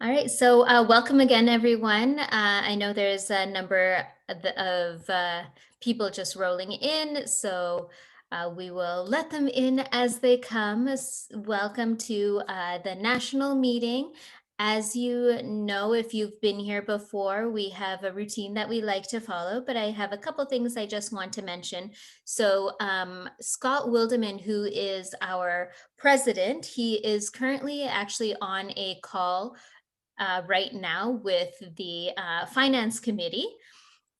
All right, so welcome again, everyone. I know there's a number of people just rolling in, so we will let them in as they come. Welcome to the national meeting. As you know, if you've been here before, we have a routine that we like to follow, but I have a couple things I just want to mention. So Scott Wildeman, who is our president, he is currently actually on a call right now with the Finance Committee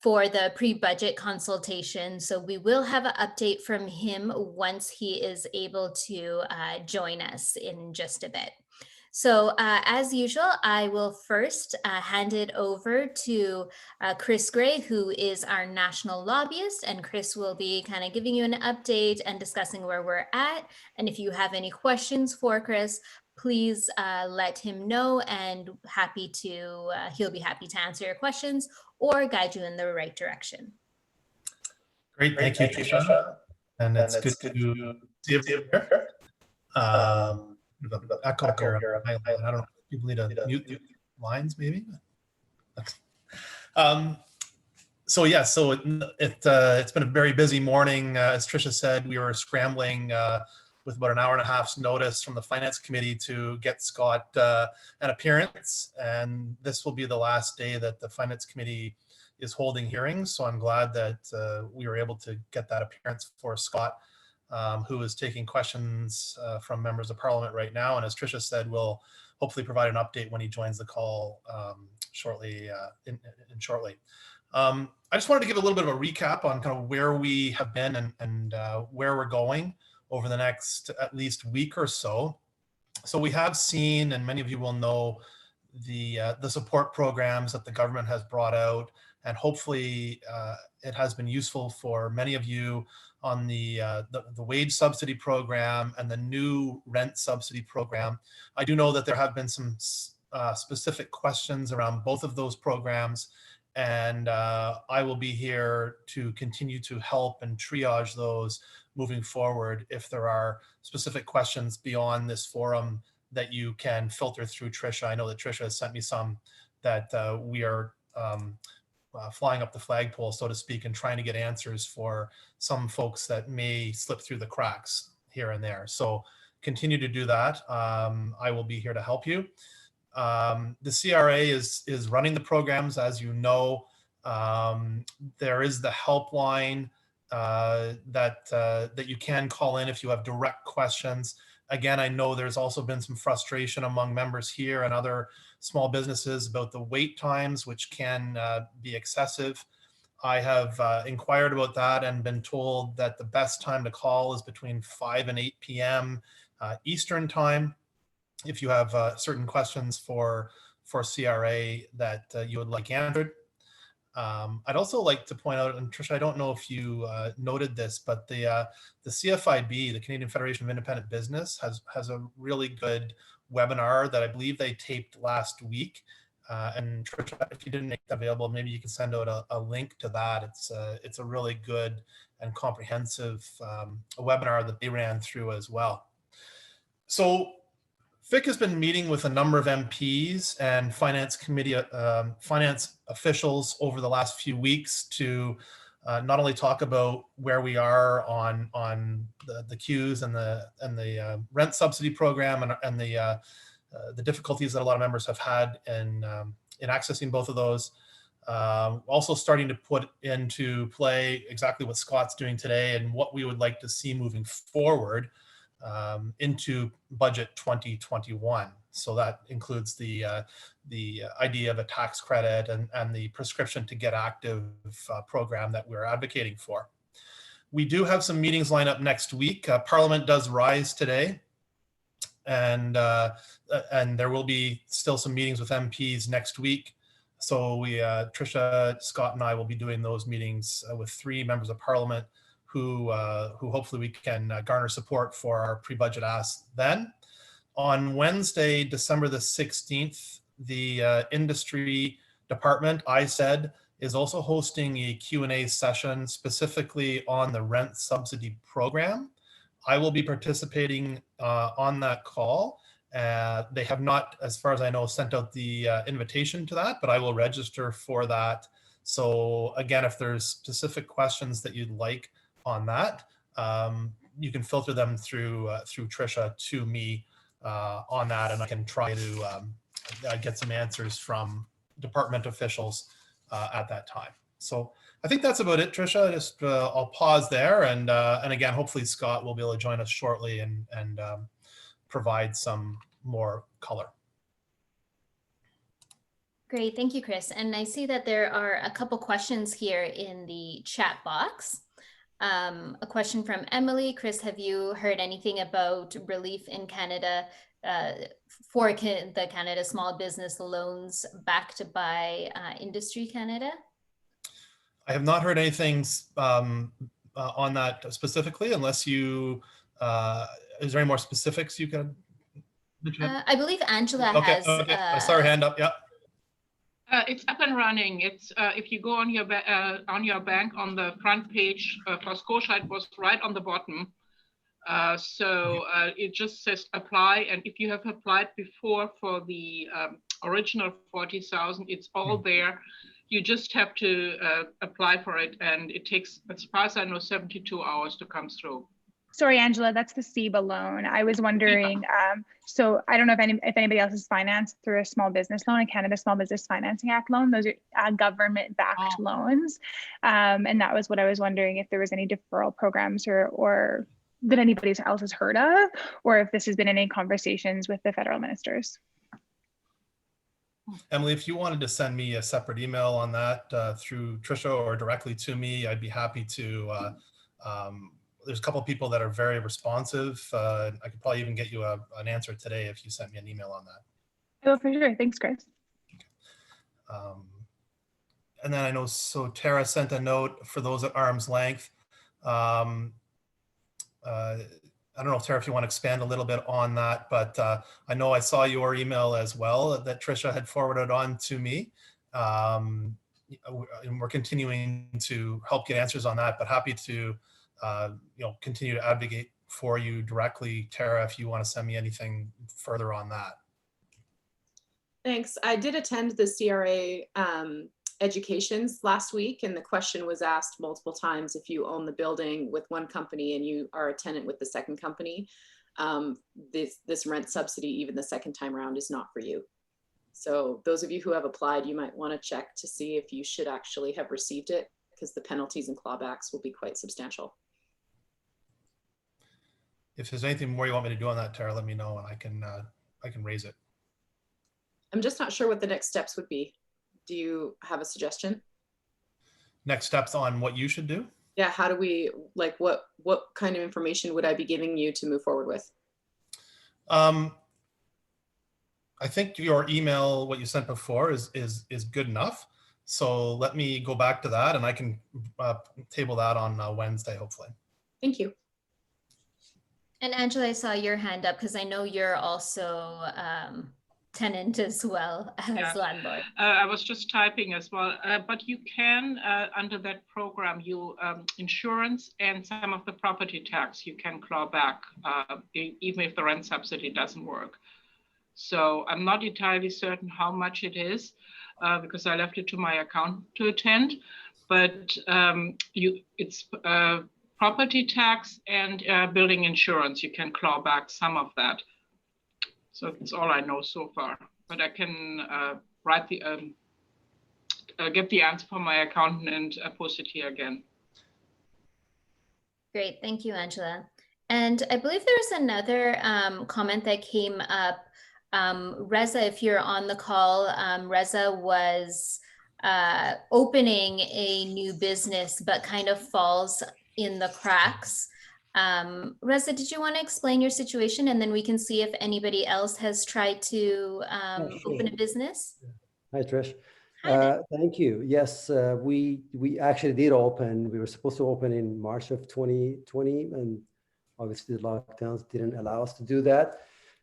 for the pre-budget consultation. So we will have an update from him once he is able to join us in just a bit. So as usual, I will first hand it over to Chris Gray, who is our national lobbyist, and Chris will be kind of giving you an update and discussing where we're at. And if you have any questions for Chris, please let him know, and he'll be happy to answer your questions or guide you in the right direction. Great, thank you, Trisha. And it's good to see everyone here. The echo here. I don't know if people need to mute the lines, maybe. So it's been a very busy morning. As Trisha said, we were scrambling with about an hour and a half's notice from the Finance Committee to get Scott an appearance. And this will be the last day that the Finance Committee is holding hearings. So I'm glad that we were able to get that appearance for Scott, who is taking questions from members of Parliament right now. And as Trisha said, we'll hopefully provide an update when he joins the call shortly. I just wanted to give a little bit of a recap on kind of where we have been and where we're going over the next at least week or so. So we have seen, and many of you will know, the support programs that the government has brought out, and hopefully it has been useful for many of you on the wage subsidy program and the new rent subsidy program. I do know that there have been some specific questions around both of those programs, and I will be here to continue to help and triage those moving forward. If there are specific questions beyond this forum that you can filter through Trisha, I know that Trisha has sent me some that we are flying up the flagpole, so to speak, and trying to get answers for some folks that may slip through the cracks here and there. So continue to do that. I will be here to help you. The CRA is running the programs, as you know. There is the helpline that you can call in if you have direct questions. Again, I know there's also been some frustration among members here and other small businesses about the wait times, which can be excessive. I have inquired about that and been told that the best time to call is between 5 and 8 p.m. Eastern time. If you have certain questions for CRA that you would like answered. I'd also like to point out, and Trisha, I don't know if you noted this, but the CFIB, the Canadian Federation of Independent Business, has a really good webinar that I believe they taped last week. And Trisha, if you didn't make that available, maybe you can send out a link to that. It's a really good and comprehensive webinar that they ran through as well. So FIC has been meeting with a number of MPs and finance committee finance officials over the last few weeks to not only talk about where we are on the queues and the rent subsidy program and the difficulties that a lot of members have had in accessing both of those. Also starting to put into play exactly what Scott's doing today and what we would like to see moving forward into budget 2021. So that includes the idea of a tax credit and the prescription to get active program that we're advocating for. We do have some meetings lined up next week. Parliament does rise today, and there will be still some meetings with MPs next week. So Trisha, Scott, and I will be doing those meetings with 3 members of Parliament who hopefully we can garner support for our pre-budget ask then. On Wednesday, December the 16th, the industry department, I said, is also hosting a Q&A session specifically on the rent subsidy program. I will be participating on that call, They have not, as far as I know, sent out the invitation to that, but I will register for that. So again, if there's specific questions that you'd like on that, you can filter them through Trisha to me on that, and I can try to get some answers from department officials at that time. So I think that's about it, Trisha. Just I'll pause there, and again, hopefully Scott will be able to join us shortly and provide some more color. Great, thank you, Chris. And I see that there are a couple questions here in the chat box. A question from Emily. Chris, have you heard anything about relief in Canada for the Canada Small Business Loans backed by Industry Canada? I have not heard anything on that specifically, unless you, is there any more specifics you can? I believe Angela has. Okay, I saw her hand up, yeah. It's up and running. It's if you go on your bank on the front page for Scotia, it was right on the bottom. It just says apply, and if you have applied before for the original 40,000, it's all there. You just have to apply for it, and it takes, as far as I know, 72 hours to come through. Sorry, Angela, that's the CEBA loan. I was wondering, so I don't know if anybody else is financed through a small business loan, a Canada Small Business Financing Act loan. Those are government-backed loans. And that was what I was wondering, if there was any deferral programs or that anybody else has heard of, or if this has been any conversations with the federal ministers. Emily, if you wanted to send me a separate email on that through Trisha or directly to me, I'd be happy to. There's a couple of people that are very responsive. I could probably even get you an answer today if you sent me an email on that. Oh, for sure. Thanks, Chris. And then I know, so Tara sent a note for those at arm's length. I don't know, Tara, if you want to expand a little bit on that, but I know I saw your email as well that Trisha had forwarded on to me. And we're continuing to help get answers on that, but happy to continue to advocate for you directly, Tara, if you want to send me anything further on that. Thanks. I did attend the CRA educations last week, and the question was asked multiple times: if you own the building with one company and you are a tenant with the second company, this rent subsidy, even the second time around, is not for you. So those of you who have applied, you might want to check to see if you should actually have received it, because the penalties and clawbacks will be quite substantial. If there's anything more you want me to do on that, Tara, let me know and I can raise it. I'm just not sure what the next steps would be. Do you have a suggestion? Next steps on what you should do? Yeah, how do we, like, what kind of information would I be giving you to move forward with? I think your email, what you sent before, is good enough. So let me go back to that, and I can table that on Wednesday, hopefully. Thank you. And Angela, I saw your hand up because I know you're also tenant as well as landlord. I was just typing as well, but you can, under that program, you insurance and some of the property tax you can claw back, even if the rent subsidy doesn't work. So I'm not entirely certain how much it is, because I left it to my accountant to attend, but it's property tax and building insurance. You can claw back some of that. So that's all I know so far, but I can write the get the answer from my accountant and post it here again. Great, thank you, Angela. And I believe there's another comment that came up. Reza, if you're on the call, Reza was opening a new business, but kind of falls in the cracks. Reza, did you want to explain your situation, and then we can see if anybody else has tried to open a business? Hi, Trish. Hi. Thank you. Yes, we actually did open. We were supposed to open in March of 2020, and obviously the lockdowns didn't allow us to do that.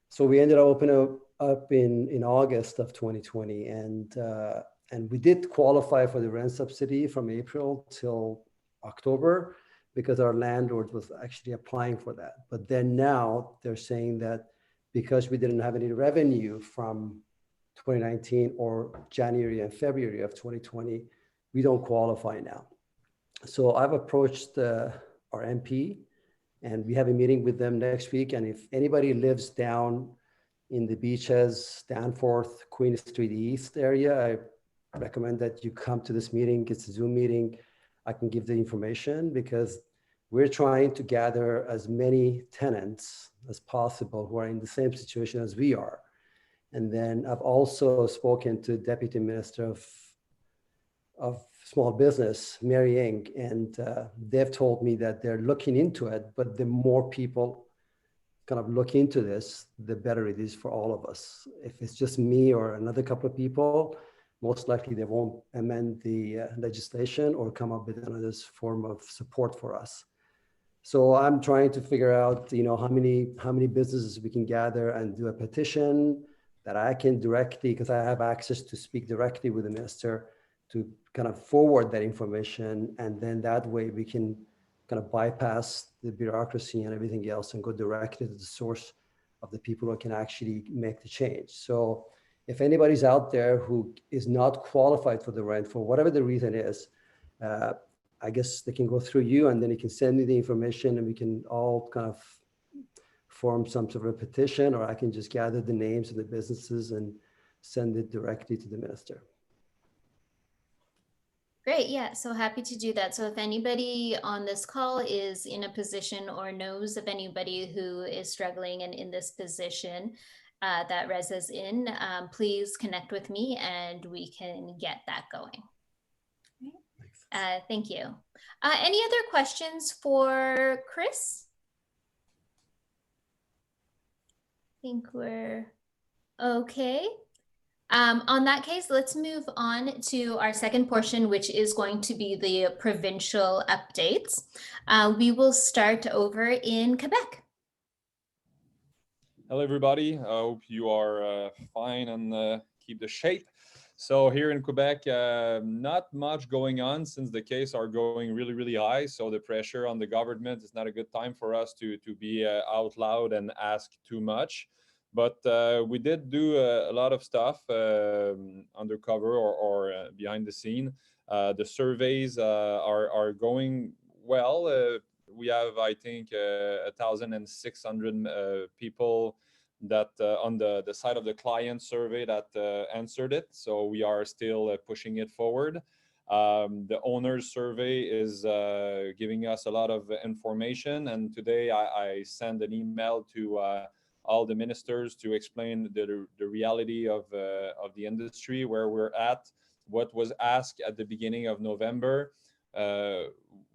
So we ended up opening up in August of 2020, and we did qualify for the rent subsidy from April till October, because our landlord was actually applying for that. But then now they're saying that because we didn't have any revenue from 2019 or January and February of 2020, we don't qualify now. So I've approached our MP, and we have a meeting with them next week. And if anybody lives down in the beaches, Danforth, Queen Street East area, I recommend that you come to this meeting. It's a Zoom meeting. I can give the information because we're trying to gather as many tenants as possible who are in the same situation as we are. And then I've also spoken to Deputy Minister of Small Business, Mary Ng, and they've told me that they're looking into it, but the more people kind of look into this, the better it is for all of us. If it's just me or another couple of people, most likely they won't amend the legislation or come up with another form of support for us. So I'm trying to figure out, how many businesses we can gather and do a petition that I can directly, because I have access to speak directly with the minister, to kind of forward that information. And then that way we can kind of bypass the bureaucracy and everything else and go directly to the source of the people who can actually make the change. So if anybody's out there who is not qualified for the rent for whatever the reason is, I guess they can go through you, and then you can send me the information and we can all kind of form some sort of a petition, or I can just gather the names of the businesses and send it directly to the minister. Great, yeah, so happy to do that. So if anybody on this call is in a position or knows of anybody who is struggling and in this position that Rez is in, please connect with me and we can get that going. Thank you. Any other questions for Chris? I think we're okay. On that case, let's move on to our second portion, which is going to be the provincial updates. We will start over in Quebec. Hello, everybody. I hope you are fine and keep the shape. So here in Quebec, not much going on since the cases are going really, really high. So the pressure on the government is not a good time for us to be out loud and ask too much. But we did do a lot of stuff undercover or behind the scene. The surveys are going well. We have, I think, 1,600 people that on the side of the client survey that answered it. So we are still pushing it forward. The owner's survey is giving us a lot of information. And today I sent an email to all the ministers to explain the reality of the industry, where we're at, what was asked at the beginning of November,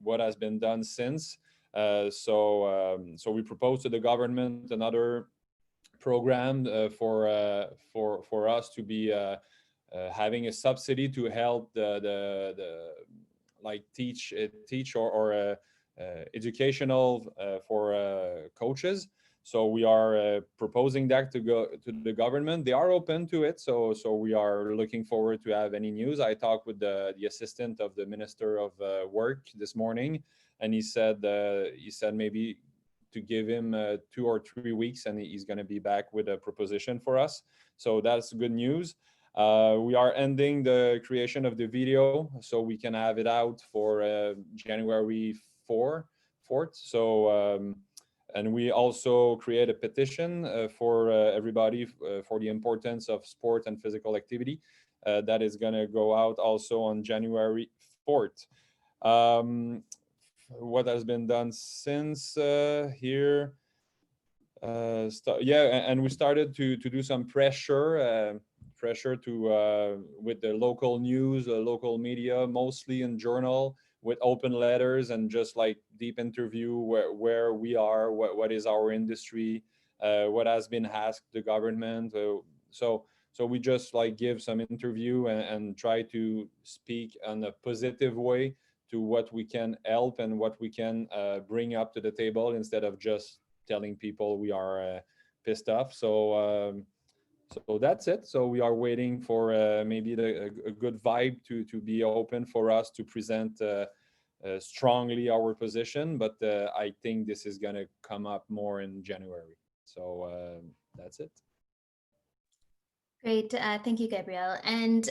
what has been done since. So we proposed to the government another program for us to be having a subsidy to help the like teach or educational for coaches. So we are proposing that to go to the government. They are open to it. So we are looking forward to have any news. I talked with the assistant of the Minister of Work this morning, and he said maybe to give him 2 or 3 weeks, and he's going to be back with a proposition for us. So that's good news. We are ending the creation of the video so we can have it out for January 4th. So and we also create a petition for everybody for the importance of sport and physical activity that is going to go out also on January 4th. What has been done since here? And we started to do some pressure to with the local news, local media, mostly in journal, with open letters and just like deep interview where we are, what is our industry, what has been asked the government. So we just like give some interview and try to speak in a positive way to what we can help and what we can bring up to the table instead of just telling people we are pissed off. So that's it. So we are waiting for maybe a good vibe to be open for us to present strongly our position. But I think this is going to come up more in January. So that's it. Great, thank you, Gabriel. And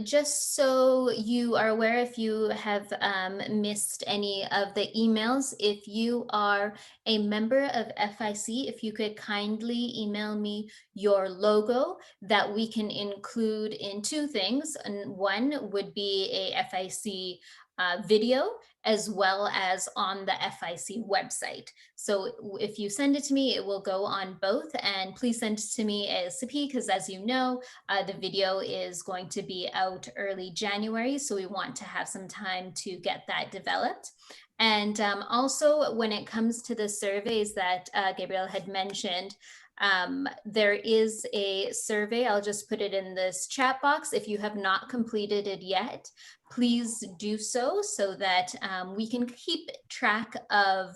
just so you are aware, if you have missed any of the emails, if you are a member of FIC, if you could kindly email me your logo that we can include in two things. And one would be a FIC video, as well as on the FIC website. So if you send it to me, it will go on both, and please send it to me ASAP, because as you know, the video is going to be out early January. So we want to have some time to get that developed. And also when it comes to the surveys that Gabriel had mentioned, there is a survey. I'll just put it in this chat box. If you have not completed it yet, please do so that we can keep track of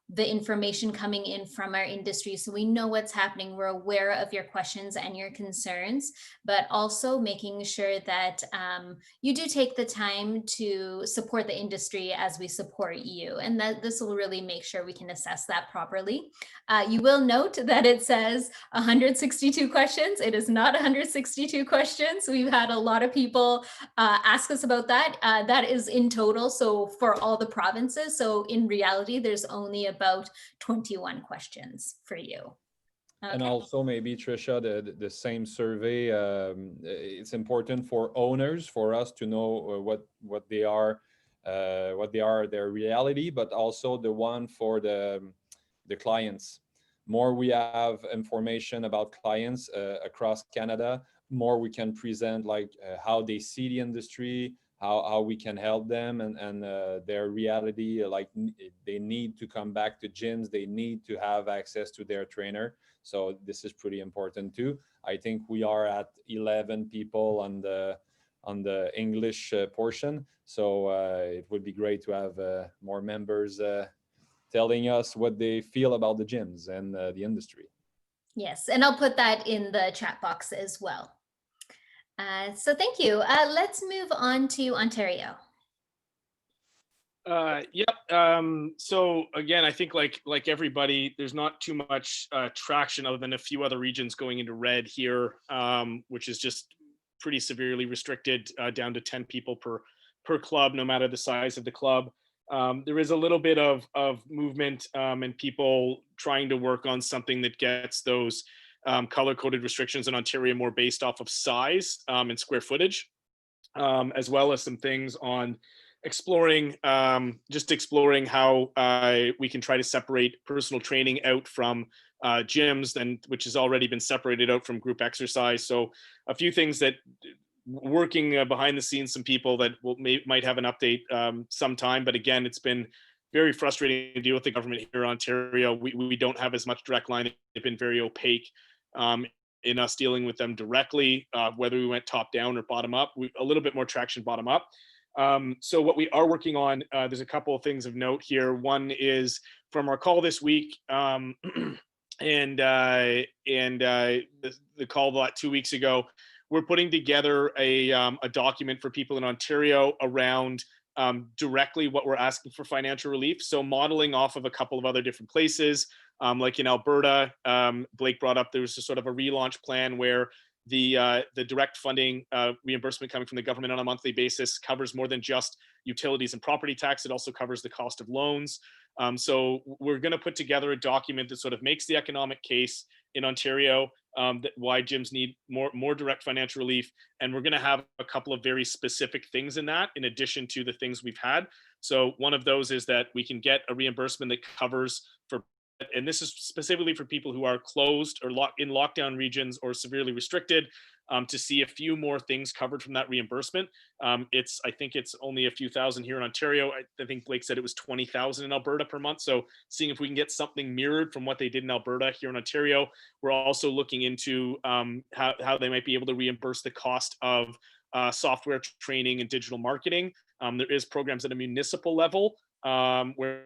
the information coming in from our industry, so we know what's happening. We're aware of your questions and your concerns, but also making sure that you do take the time to support the industry as we support you, and that this will really make sure we can assess that properly. You will note that it says 162 questions. It is not 162 questions. We've had a lot of people ask us about that. That is in total, so for all the provinces. So in reality, there's only about 21 questions for you. Okay. And also maybe, Trisha, the same survey, it's important for owners, for us to know what they are, their reality, but also the one for the clients. More we have information about clients across Canada, more we can present like how they see the industry, how we can help them, and their reality, like they need to come back to gyms, they need to have access to their trainer. So this is pretty important too. I think we are at 11 people on the English portion. So it would be great to have more members telling us what they feel about the gyms and the industry. Yes, and I'll put that in the chat box as well. So thank you. Let's move on to Ontario. Yep. So again, I think like everybody, there's not too much traction other than a few other regions going into red here, which is just pretty severely restricted down to 10 people per club, no matter the size of the club. There is a little bit of movement and people trying to work on something that gets those color-coded restrictions in Ontario more based off of size and square footage, as well as some things on exploring how we can try to separate personal training out from gyms, which has already been separated out from group exercise. So a few things that working behind the scenes, some people that might have an update sometime. But again, it's been very frustrating to deal with the government here in Ontario. We don't have as much direct line. They've been very opaque in us dealing with them directly, whether we went top down or bottom up. A little bit more traction bottom up. So what we are working on, there's a couple of things of note here. One is from our call this week, and the call about 2 weeks ago, we're putting together a document for people in Ontario around directly what we're asking for financial relief. So modeling off of a couple of other different places, like in Alberta, Blake brought up, there was a sort of a relaunch plan where the direct funding reimbursement coming from the government on a monthly basis covers more than just utilities and property tax. It also covers the cost of loans. So we're going to put together a document that sort of makes the economic case in Ontario that why gyms need more direct financial relief. And we're going to have a couple of very specific things in that, in addition to the things we've had. So one of those is that we can get a reimbursement that covers for, and this is specifically for people who are closed or in lockdown regions or severely restricted, to see a few more things covered from that reimbursement. I think it's only a few thousand here in Ontario. I think Blake said it was 20,000 in Alberta per month. So seeing if we can get something mirrored from what they did in Alberta here in Ontario. We're also looking into how they might be able to reimburse the cost of software training and digital marketing. There is programs at a municipal level where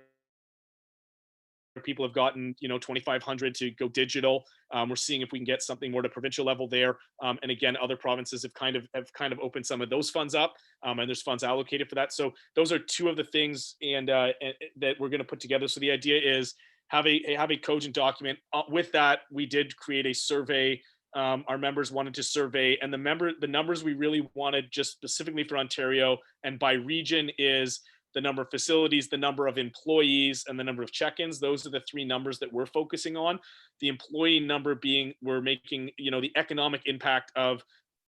people have gotten, $2,500 to go digital. We're seeing if we can get something more to provincial level there. And again, other provinces have kind of opened some of those funds up, and there's funds allocated for that. So those are two of the things that we're going to put together. So the idea is have a cogent document. With that, we did create a survey. Our members wanted to survey, and the numbers we really wanted just specifically for Ontario and by region is the number of facilities, the number of employees, and the number of check-ins. Those are the three numbers that we're focusing on. The employee number being, we're making, the economic impact of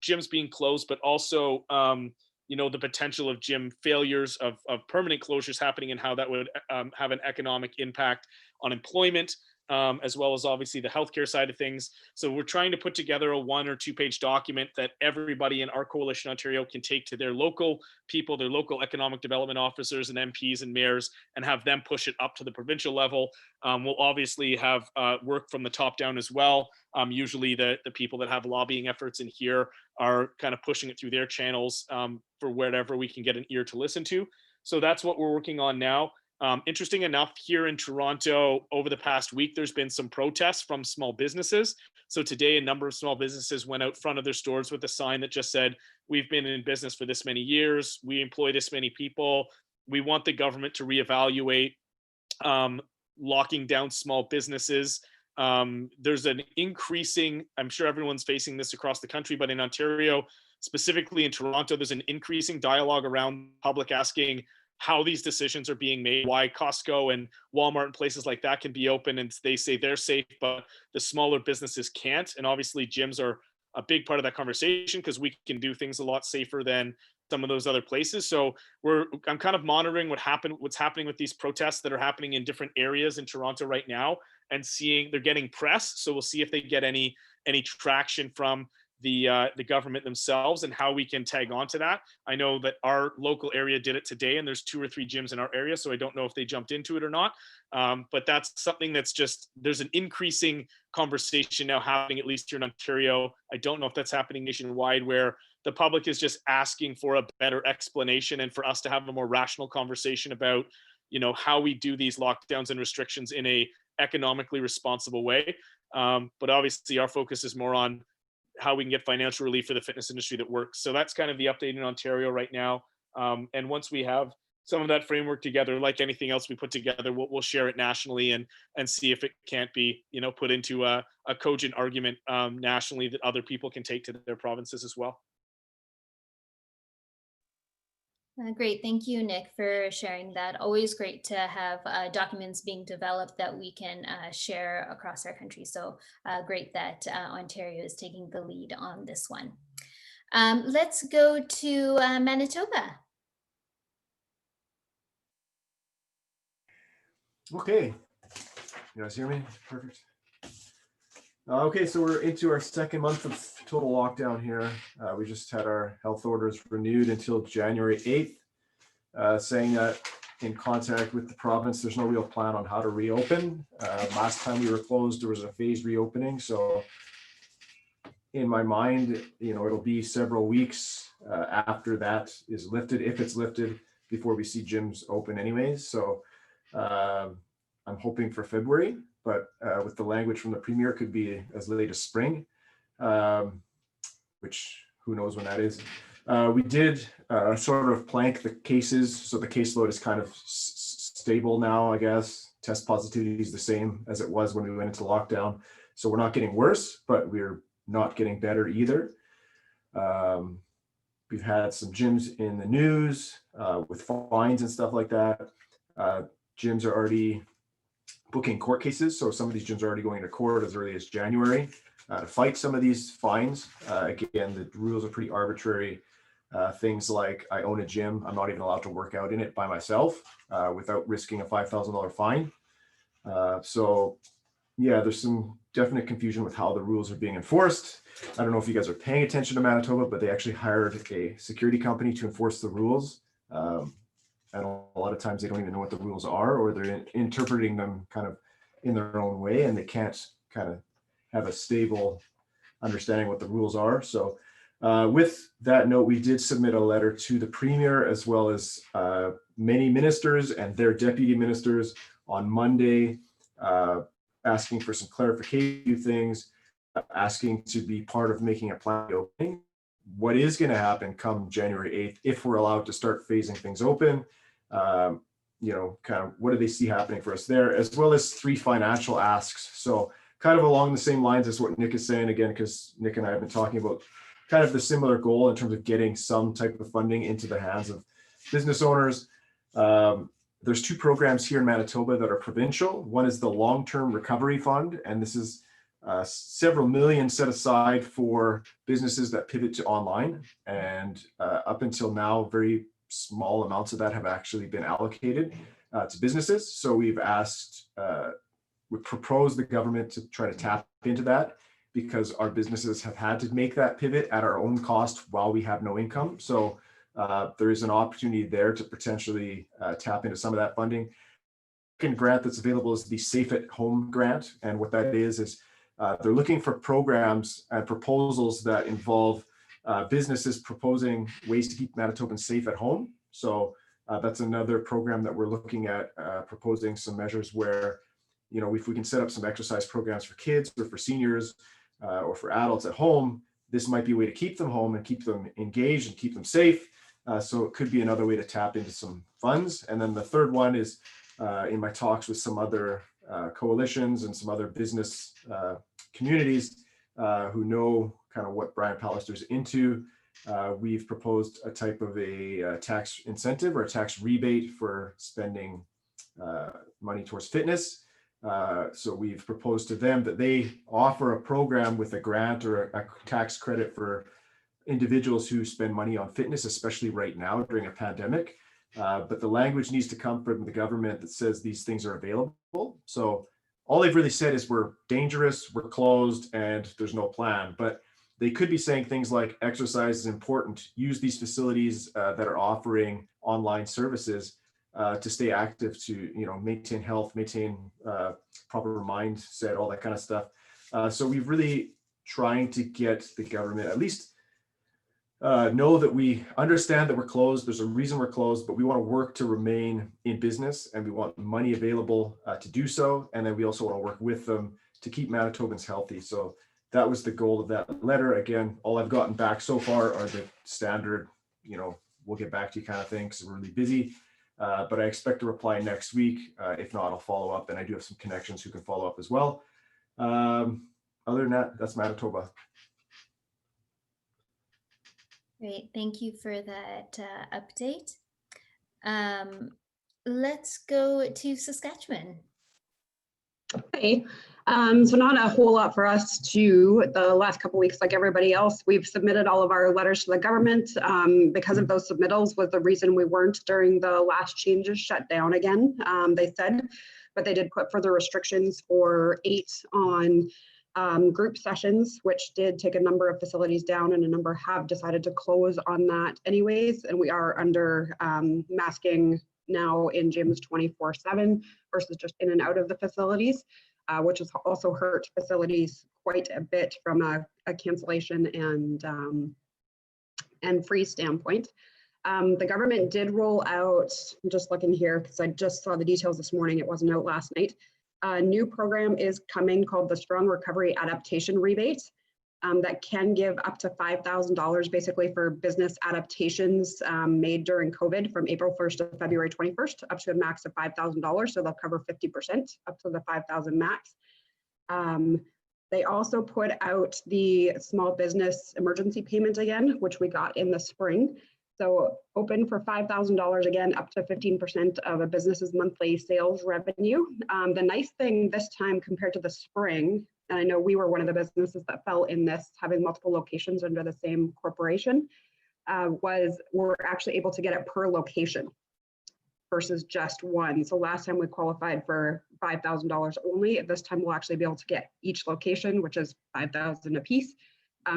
gyms being closed, but also, the potential of gym failures, of permanent closures happening, and how that would have an economic impact on employment, as well as obviously the healthcare side of things. So we're trying to put together a 1 or 2 page document that everybody in our Coalition Ontario can take to their local people, their local economic development officers and MPs and mayors, and have them push it up to the provincial level. We'll obviously have work from the top down as well. Usually the people that have lobbying efforts in here are kind of pushing it through their channels for wherever we can get an ear to listen to. So that's what we're working on now. Interesting enough, here in Toronto, over the past week, there's been some protests from small businesses. So today, a number of small businesses went out front of their stores with a sign that just said, we've been in business for this many years, we employ this many people, we want the government to reevaluate locking down small businesses. There's an increasing, I'm sure everyone's facing this across the country, but in Ontario, specifically in Toronto, there's an increasing dialogue around public asking how these decisions are being made, why Costco and Walmart and places like that can be open and they say they're safe, but the smaller businesses can't. And obviously gyms are a big part of that conversation because we can do things a lot safer than some of those other places. So I'm kind of monitoring what's happening with these protests that are happening in different areas in Toronto right now, and seeing they're getting press. So we'll see if they get any traction from the government themselves and how we can tag on to that. I know that our local area did it today, and there's 2 or 3 gyms in our area, so I don't know if they jumped into it or not. But that's something that's just, there's an increasing conversation now happening, at least here in Ontario. I don't know if that's happening nationwide, where the public is just asking for a better explanation and for us to have a more rational conversation about, how we do these lockdowns and restrictions in a economically responsible way. But obviously our focus is more on how we can get financial relief for the fitness industry that works. So that's kind of the update in Ontario right now. And once we have some of that framework together, like anything else we put together, we'll share it nationally and see if it can't be, put into a cogent argument nationally that other people can take to their provinces as well. Great. Thank you, Nick, for sharing that. Always great to have documents being developed that we can share across our country. So great that Ontario is taking the lead on this one. Let's go to Manitoba. Okay. You guys hear me? Perfect. Okay, so we're into our second month of total lockdown here. We just had our health orders renewed until January 8th, saying that in contact with the province, there's no real plan on how to reopen. Last time we were closed, there was a phased reopening. So in my mind, it'll be several weeks after that is lifted, if it's lifted, before we see gyms open anyways. So I'm hoping for February, but with the language from the Premier, could be as late as spring, which who knows when that is. We did sort of plank the cases, so the caseload is kind of stable now, I guess. Test positivity is the same as it was when we went into lockdown. So we're not getting worse, but we're not getting better either. We've had some gyms in the news with fines and stuff like that. Gyms are already booking court cases. So some of these gyms are already going to court as early as January to fight some of these fines. Again, the rules are pretty arbitrary. Things like I own a gym, I'm not even allowed to work out in it by myself without risking a $5,000 fine. So yeah, there's some definite confusion with how the rules are being enforced. I don't know if you guys are paying attention to Manitoba, but they actually hired a security company to enforce the rules. And a lot of times they don't even know what the rules are, or they're interpreting them kind of in their own way, and they can't kind of have a stable understanding what the rules are. So with that note, we did submit a letter to the Premier as well as many ministers and their deputy ministers on Monday, asking for some clarification things, asking to be part of making a plan opening. What is going to happen come January 8th if we're allowed to start phasing things open? kind of what do they see happening for us there, as well as 3 financial asks. So kind of along the same lines as what Nick is saying, again, because Nick and I have been talking about kind of the similar goal in terms of getting some type of funding into the hands of business owners. There's 2 programs here in Manitoba that are provincial. One is the Long-Term Recovery Fund, and this is several million set aside for businesses that pivot to online. And up until now, very small amounts of that have actually been allocated to businesses. So we've asked, we proposed the government to try to tap into that, because our businesses have had to make that pivot at our own cost while we have no income. So there is an opportunity there to potentially tap into some of that funding. Second grant that's available is the Safe at Home grant. And what that is they're looking for programs and proposals that involve businesses proposing ways to keep Manitobans safe at home. So that's another program that we're looking at, proposing some measures where, if we can set up some exercise programs for kids or for seniors or for adults at home, this might be a way to keep them home and keep them engaged and keep them safe. So it could be another way to tap into some funds. And then the third one is in my talks with some other coalitions and some other business communities who know kind of what Brian Pallister's into. We've proposed a type of a tax incentive or a tax rebate for spending money towards fitness. So we've proposed to them that they offer a program with a grant or a tax credit for individuals who spend money on fitness, especially right now during a pandemic. But the language needs to come from the government that says these things are available. So all they've really said is we're dangerous, we're closed, and there's no plan. But they could be saying things like exercise is important, use these facilities that are offering online services to stay active, to maintain health, maintain proper mindset, all that kind of stuff. So we've really trying to get the government at least know that we understand that we're closed. There's a reason we're closed, but we want to work to remain in business, and we want money available to do so. And then we also want to work with them to keep Manitobans healthy. So that was the goal of that letter. Again, all I've gotten back so far are the standard, we'll get back to you kind of thing, because we're really busy. But I expect to reply next week. If not, I'll follow up, and I do have some connections who can follow up as well. Other than that, that's Manitoba. Great, thank you for that update. Let's go to Saskatchewan. Okay, so not a whole lot for us to the last couple of weeks, like everybody else. We've submitted all of our letters to the government. Because of those submittals was the reason we weren't during the last changes shut down again, they said, but they did put further restrictions for 8 on group sessions, which did take a number of facilities down, and a number have decided to close on that anyways. And we are under masking now in gyms 24/7 versus just in and out of the facilities, which has also hurt facilities quite a bit from a cancellation and free standpoint. The government did roll out, I'm just looking here because I just saw the details this morning, it wasn't out last night. A new program is coming called the Strong Recovery Adaptation Rebate that can give up to $5,000 basically for business adaptations made during COVID from April 1st to February 21st, up to a max of $5,000. So they'll cover 50% up to the 5,000 max. They also put out the small business emergency payment again, which we got in the spring. So open for $5,000 again, up to 15% of a business's monthly sales revenue. The nice thing this time compared to the spring, and I know we were one of the businesses that fell in this, having multiple locations under the same corporation, was we're actually able to get it per location versus just one. So last time we qualified for $5,000 only. This time we'll actually be able to get each location, which is $5,000 a piece.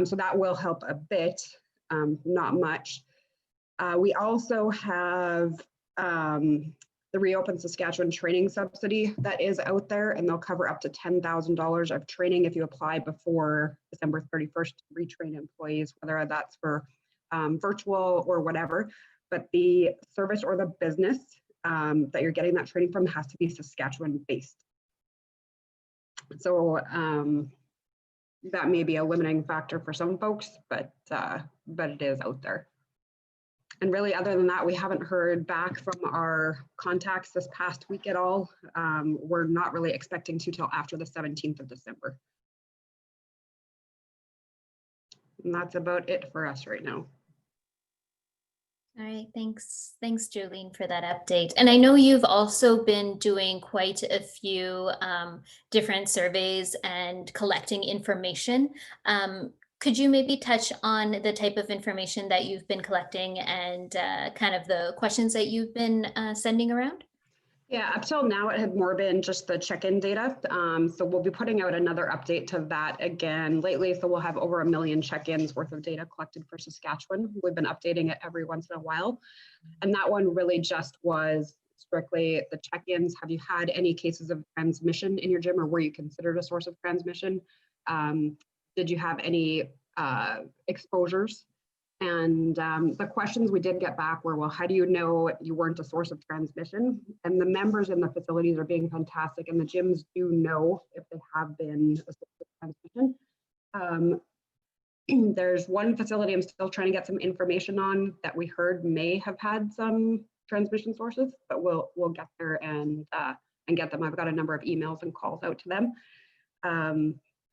So that will help a bit, not much. We also have the Reopen Saskatchewan training subsidy that is out there, and they'll cover up to $10,000 of training if you apply before December 31st to retrain employees, whether that's for virtual or whatever. But the service or the business that you're getting that training from has to be Saskatchewan based. So that may be a limiting factor for some folks, but it is out there. And really, other than that, we haven't heard back from our contacts this past week at all. We're not really expecting to till after the 17th of December. And that's about it for us right now. All right, thanks. Thanks, Jolene, for that update. And I know you've also been doing quite a few different surveys and collecting information. Could you maybe touch on the type of information that you've been collecting and kind of the questions that you've been sending around? Yeah, up till now, it had more been just the check-in data. So we'll be putting out another update to that again lately. So we'll have over 1 million check-ins worth of data collected for Saskatchewan. We've been updating it every once in a while. And that one really just was strictly the check-ins. Have you had any cases of transmission in your gym, or were you considered a source of transmission? Did you have any exposures? And the questions we did get back were, well, how do you know you weren't a source of transmission? And the members in the facilities are being fantastic, and the gyms do know if they have been a source of transmission. There's one facility I'm still trying to get some information on that we heard may have had some transmission sources, but we'll get there and get them. I've got a number of emails and calls out to them.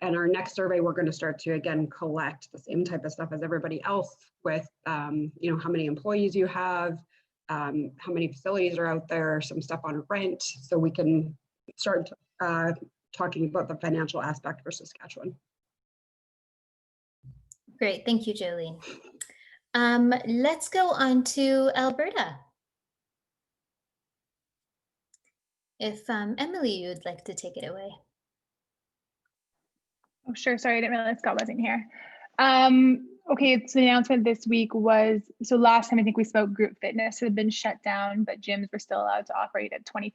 And our next survey, we're going to start to, again, collect the same type of stuff as everybody else with, you know, how many employees you have, how many facilities are out there, some stuff on rent, so we can start talking about the financial aspect for Saskatchewan. Great, thank you, Jolene. Let's go on to Alberta. If Emily, you'd like to take it away. Oh, sure. Sorry, I didn't realize Scott wasn't here. Okay, so the announcement this week was, so last time I think we spoke, group fitness had been shut down, but gyms were still allowed to operate at 25%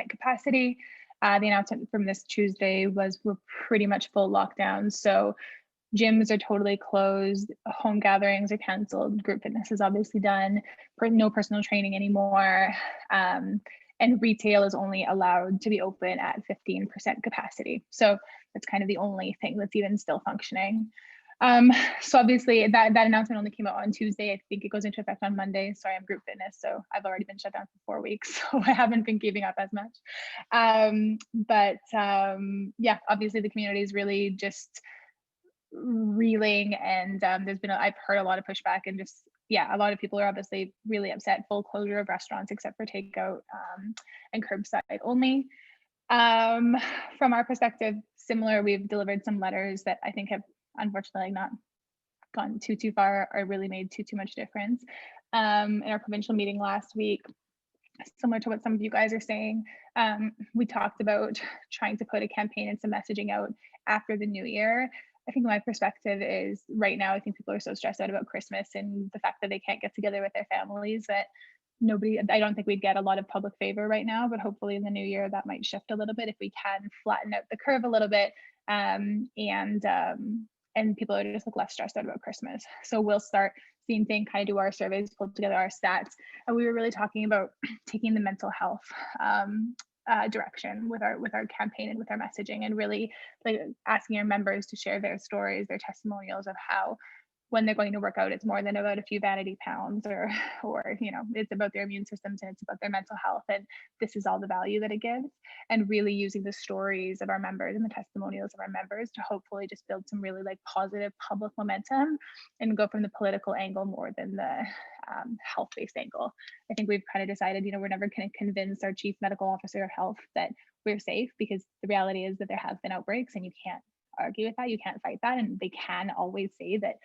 capacity. The announcement from this Tuesday was we're pretty much full lockdown. So gyms are totally closed, home gatherings are canceled, group fitness is obviously done, no personal training anymore. And retail is only allowed to be open at 15% capacity. So that's kind of the only thing that's even still functioning. So obviously that announcement only came out on Tuesday. I think it goes into effect on Monday. Sorry, I'm group fitness, so I've already been shut down for 4 weeks, so I haven't been keeping up as much. Yeah, obviously the community is really just reeling, and I've heard a lot of pushback, and just, yeah, a lot of people are obviously really upset. Full closure of restaurants except for takeout and curbside only. From our perspective, similar, we've delivered some letters that I think have unfortunately not gone too far or really made too much difference. In our provincial meeting last week, similar to what some of you guys are saying, we talked about trying to put a campaign and some messaging out after the new year. I think my perspective is right now, I think people are so stressed out about Christmas and the fact that they can't get together with their families that I don't think we'd get a lot of public favor right now, but hopefully in the new year that might shift a little bit if we can flatten out the curve a little bit, and people are just less stressed out about Christmas. So we'll start seeing things, kind of do our surveys, pull together our stats, and we were really talking about taking the mental health direction with our campaign and with our messaging, and really like asking our members to share their stories, their testimonials of how when they're going to work out, it's more than about a few vanity pounds or you know, it's about their immune systems and it's about their mental health, and this is all the value that it gives, and really using the stories of our members and the testimonials of our members to hopefully just build some really like positive public momentum and go from the political angle more than the health-based angle. I think we've kind of decided, you know, we're never going to convince our chief medical officer of health that we're safe, because the reality is that there have been outbreaks and you can't argue with that, you can't fight that, and they can always say that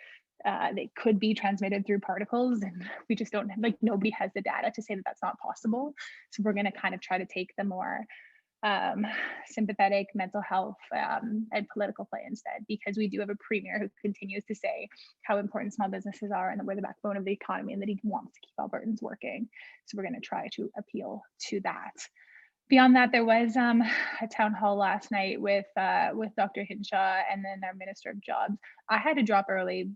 they could be transmitted through particles, and we just don't, like, nobody has the data to say that that's not possible. So we're going to kind of try to take the more sympathetic mental health and political play instead, because we do have a premier who continues to say how important small businesses are and that we're the backbone of the economy and that he wants to keep Albertans working. So we're going to try to appeal to that. Beyond that, there was a town hall last night with Dr. Hinshaw and then our Minister of Jobs. I had to drop early.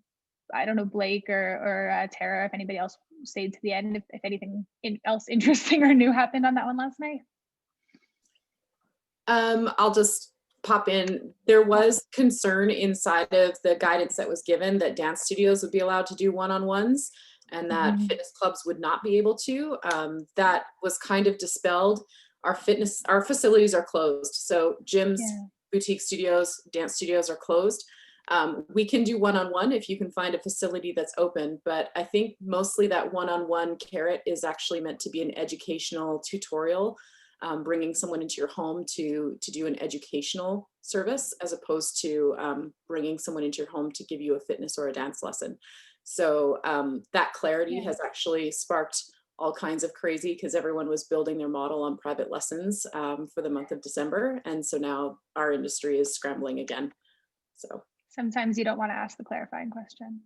I don't know, Blake or Tara, if anybody else stayed to the end, if anything else interesting or new happened on that one last night. I'll just pop in. There was concern inside of the guidance that was given that dance studios would be allowed to do one-on-ones. and that fitness clubs would not be able to. That was kind of dispelled. Our facilities are closed. So gyms, boutique studios, dance studios are closed. We can do one-on-one if you can find a facility that's open, but I think mostly that one-on-one carrot is actually meant to be an educational tutorial, bringing someone into your home to do an educational service, as opposed to bringing someone into your home to give you a fitness or a dance lesson. So that clarity has actually sparked all kinds of crazy, because everyone was building their model on private lessons for the month of December. And so now our industry is scrambling again. So sometimes you don't want to ask the clarifying question.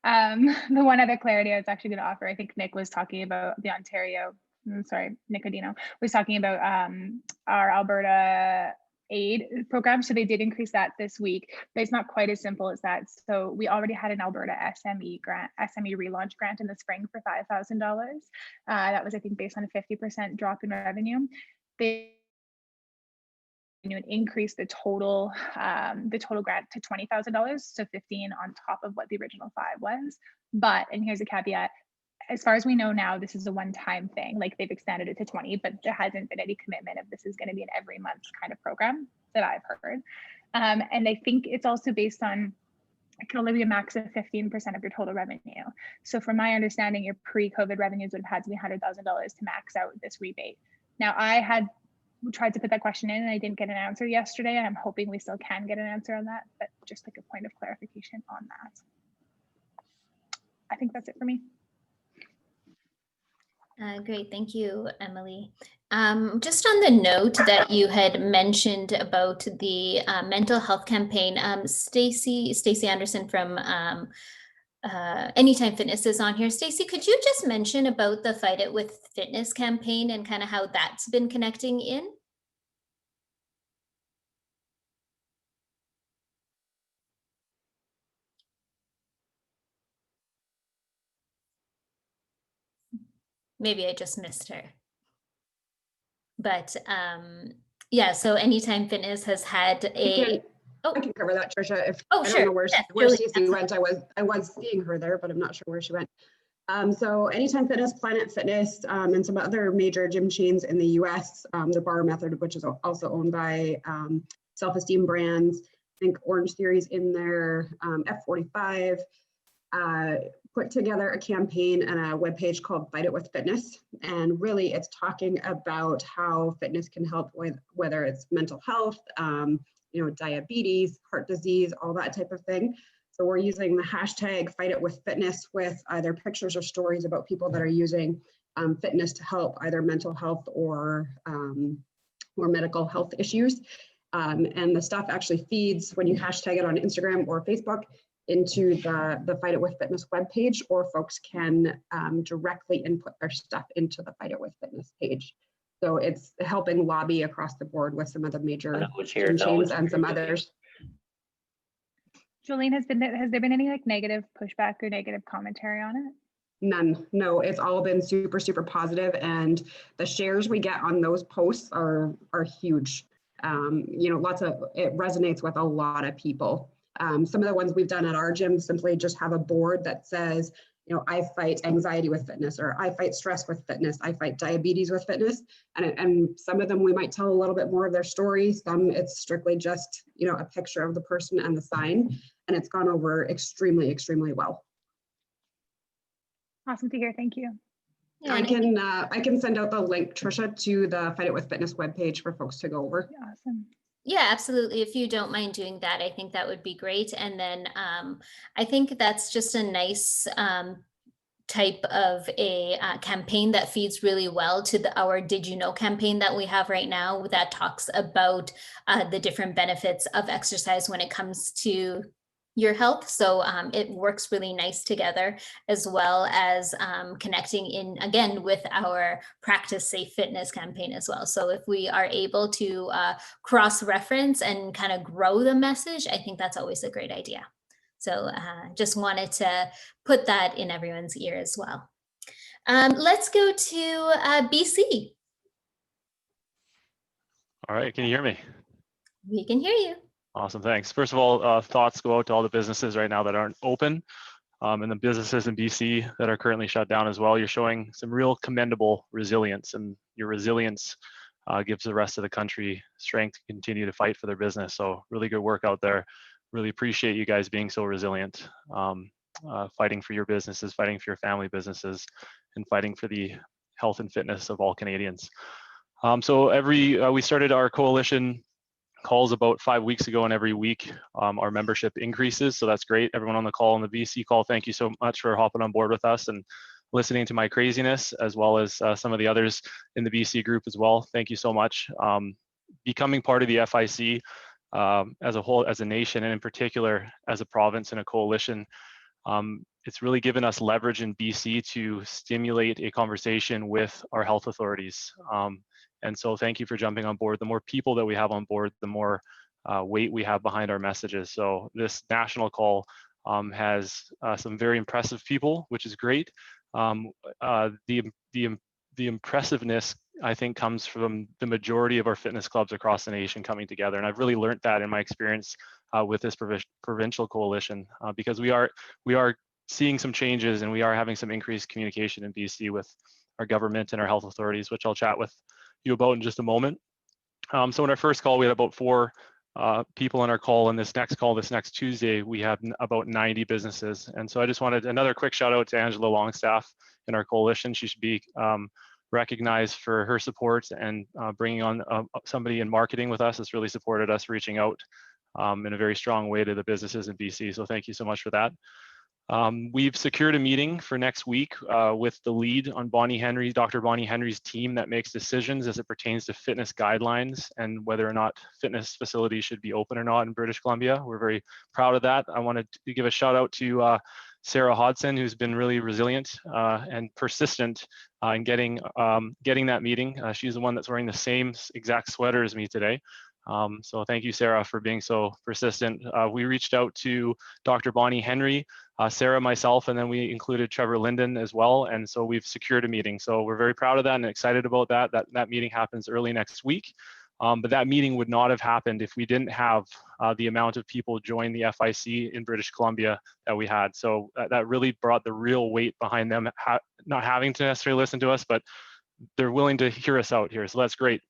The one other clarity I was actually going to offer, I think Nick was talking about the Ontario, Nick or Dino was talking about our Alberta aid program. So they did increase that this week, but it's not quite as simple as that. So we already had an Alberta SME grant, SME relaunch grant in the spring for $5,000. That was, I think, based on a 50% drop in revenue. They and increase the total grant to $20,000, so 15 on top of what the original 5 was. But, and here's a caveat, as far as we know now, this is a one-time thing. Like, they've extended it to 20, but there hasn't been any commitment of this is going to be an every month kind of program that I've heard. And I think it's also based on, it can only be a max of 15% of your total revenue. So from my understanding, your pre-COVID revenues would have had to be $100,000 to max out this rebate. Now, I had tried to put that question in and I didn't get an answer yesterday. I'm hoping we still can get an answer on that, but just like a point of clarification on that. I think that's it for me. Great, thank you, Emily. Just on the note that you had mentioned about the mental health campaign, Stacey Anderson from Anytime Fitness is on here. Stacey, could you just mention about the Fight It With Fitness campaign and kind of how that's been connecting in? Maybe I just missed her. But yeah, so Anytime Fitness has had a... I can cover that, Trisha. If I don't know where Stacey went, I was seeing her there, but I'm not sure where she went. So Anytime Fitness, Planet Fitness, and some other major gym chains in the US, the Bar Method, which is also owned by Self-Esteem Brands, I think Orange Theory's in there, F45, put together a campaign and a webpage called Fight It With Fitness. And really it's talking about how fitness can help with whether it's mental health, diabetes, heart disease, all that type of thing. So we're using the hashtag Fight It With Fitness with either pictures or stories about people that are using fitness to help either mental health or medical health issues. And the stuff actually feeds when you hashtag it on Instagram or Facebook into the Fight It With Fitness webpage, or folks can directly input their stuff into the Fight It With Fitness page. So it's helping lobby across the board with some of the major gym chains and some others. Jolene, has there been any like negative pushback or negative commentary on it? None. No, it's all been super, super positive, and the shares we get on those posts are huge. It resonates with a lot of people. Some of the ones we've done at our gym simply just have a board that says, I fight anxiety with fitness, or I fight stress with fitness, I fight diabetes with fitness. And some of them we might tell a little bit more of their story. Some it's strictly just, a picture of the person and the sign, and it's gone over extremely, extremely well. Awesome to hear. Thank you. Yeah, I can send out the link, Trisha, to the Fight It With Fitness webpage for folks to go over. Awesome. Yeah, absolutely. If you don't mind doing that, I think that would be great. And then I think that's just a nice type of a campaign that feeds really well to our Did You Know campaign that we have right now, that talks about the different benefits of exercise when it comes to your health. So it works really nice together, as well as connecting in again with our Practice Safe Fitness campaign as well. So if we are able to cross-reference and kind of grow the message, I think that's always a great idea. So just wanted to put that in everyone's ear as well. Let's go to BC. All right, can you hear me? We can hear you. Awesome, thanks. First of all, thoughts go out to all the businesses right now that aren't open. and the businesses in BC that are currently shut down as well. You're showing some real commendable resilience, and your resilience gives the rest of the country strength to continue to fight for their business. So really good work out there. Really appreciate you guys being so resilient, fighting for your businesses, fighting for your family businesses, and fighting for the health and fitness of all Canadians. So we started our coalition calls about 5 weeks ago, and every week our membership increases. So that's great. Everyone on the call, on the BC call, thank you so much for hopping on board with us and listening to my craziness, as well as some of the others in the BC group as well. Thank you so much. Becoming part of the FIC as a whole, as a nation, and in particular as a province and a coalition, it's really given us leverage in BC to stimulate a conversation with our health authorities. And so thank you for jumping on board. The more people that we have on board, the more weight we have behind our messages. So this national call has some very impressive people, which is great. The impressiveness, I think, comes from the majority of our fitness clubs across the nation coming together. And I've really learned that in my experience with this provincial coalition, because we are seeing some changes, and we are having some increased communication in BC with our government and our health authorities, which I'll chat with you about in just a moment. So in our first call, we had about 4 people on our call. In this next call, this next Tuesday, we have about 90 businesses. And so I just wanted another quick shout out to Angela Longstaff in our coalition. She should be recognized for her support, and bringing on somebody in marketing with us has really supported us reaching out in a very strong way to the businesses in BC. So thank you so much for that. We've secured a meeting for next week with the lead on Dr. Bonnie Henry's team that makes decisions as it pertains to fitness guidelines and whether or not fitness facilities should be open or not in British Columbia. We're very proud of that. I wanted to give a shout out to Sarah Hodson, who's been really resilient and persistent in getting that meeting. She's the one that's wearing the same exact sweater as me today. So thank you, Sarah, for being so persistent. We reached out to Dr. Bonnie Henry, Sarah, myself, and then we included Trevor Linden as well. And so we've secured a meeting. So we're very proud of that and excited about that. That meeting happens early next week. But that meeting would not have happened if we didn't have the amount of people join the FIC in British Columbia that we had. So that really brought the real weight behind them, not having to necessarily listen to us, but they're willing to hear us out here. So that's great.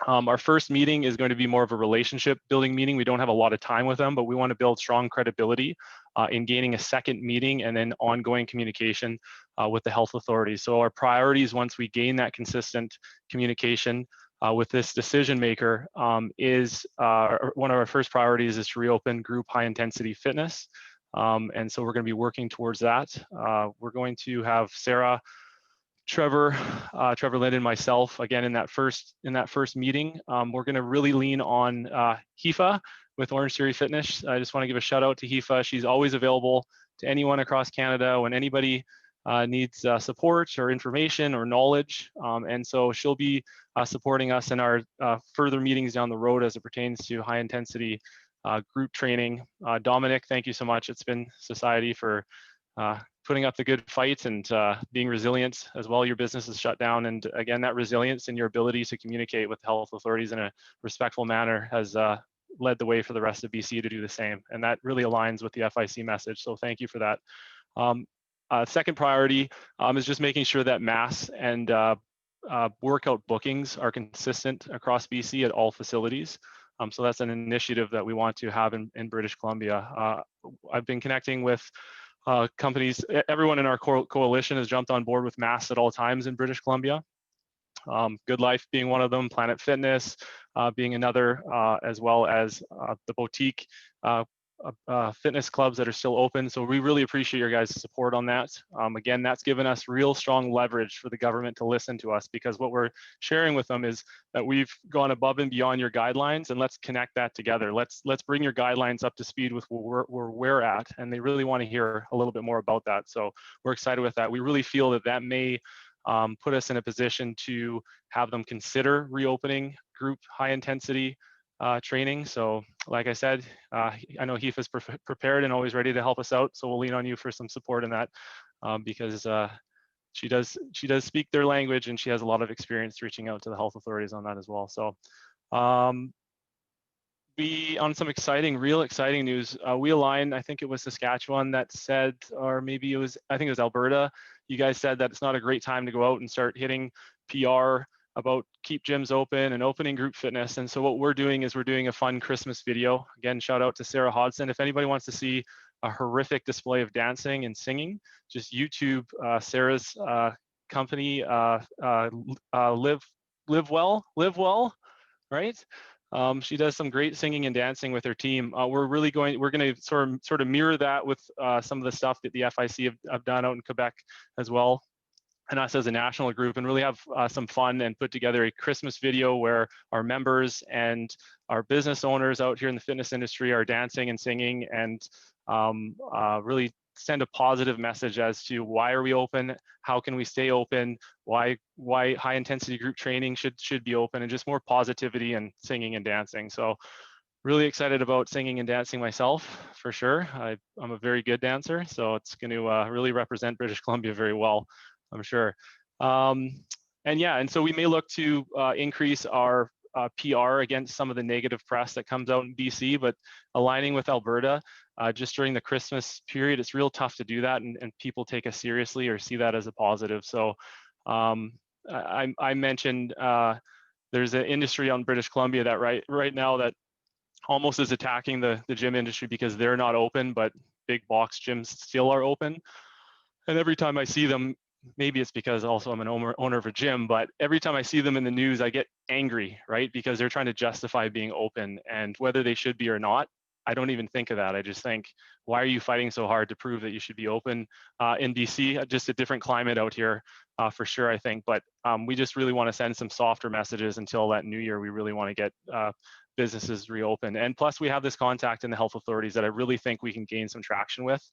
Our first meeting is going to be more of a relationship building meeting. We don't have a lot of time with them, but we want to build strong credibility in gaining a second meeting and then ongoing communication with the health authorities. So our priorities, once we gain that consistent communication with this decision maker, is one of our first priorities is to reopen group high intensity fitness. And so we're going to be working towards that. We're going to have Sarah, Trevor Linden, myself, again in that first meeting. We're going to really lean on HIFA with Orange Theory Fitness. I just want to give a shout out to HIFA. She's always available to anyone across Canada when anybody needs support or information or knowledge. And so she'll be supporting us in our further meetings down the road as it pertains to high intensity group training. Dominic, thank you so much. It's been Society for putting up the good fight and being resilient as well. Your business is shut down. And again, that resilience and your ability to communicate with health authorities in a respectful manner has led the way for the rest of BC to do the same. And that really aligns with the FIC message. So thank you for that. Second priority is just making sure that mass and workout bookings are consistent across BC at all facilities. So that's an initiative that we want to have in British Columbia. I've been connecting with companies. Everyone in our coalition has jumped on board with masks at all times in British Columbia. Good Life being one of them, Planet Fitness being another, as well as the boutique fitness clubs that are still open. So we really appreciate your guys' support on that. Again, that's given us real strong leverage for the government to listen to us, because what we're sharing with them is that we've gone above and beyond your guidelines, and let's connect that together. Let's bring your guidelines up to speed with where we're at, and they really want to hear a little bit more about that. So we're excited with that. We really feel that may put us in a position to have them consider reopening group high intensity training. So like I said, I know HIFA's prepared and always ready to help us out. So we'll lean on you for some support in that, because she does speak their language, and she has a lot of experience reaching out to the health authorities on that as well. So on some real exciting news. We aligned, I think it was Saskatchewan that said, or maybe it was, I think it was Alberta. You guys said that it's not a great time to go out and start hitting PR about keep gyms open and opening group fitness. And so what we're doing is we're doing a fun Christmas video. Again, shout out to Sarah Hodson. If anybody wants to see a horrific display of dancing and singing, just YouTube Sarah's company, Live Well, right? She does some great singing and dancing with her team. We're going to sort of mirror that with some of the stuff that the FIC have done out in Quebec as well, and us as a national group, and really have some fun and put together a Christmas video where our members and our business owners out here in the fitness industry are dancing and singing, and really send a positive message as to why are we open, how can we stay open, why high intensity group training should be open, and just more positivity and singing and dancing. So really excited about singing and dancing myself, for sure. I'm a very good dancer, so it's going to really represent British Columbia very well, I'm sure. And so we may look to increase our PR against some of the negative press that comes out in BC, but aligning with Alberta, just during the Christmas period, it's real tough to do that, and people take us seriously or see that as a positive. So I mentioned there's an industry on British Columbia that right now that almost is attacking the gym industry because they're not open, but big box gyms still are open. And every time I see them, maybe it's because also I'm an owner of a gym, but every time I see them in the news, I get angry, right? Because they're trying to justify being open, and whether they should be or not, I don't even think of that. I just think, why are you fighting so hard to prove that you should be open? In BC, just a different climate out here, for sure, I think. But we just really want to send some softer messages until that new year. We really want to get businesses reopened. And plus, we have this contact in the health authorities that I really think we can gain some traction with.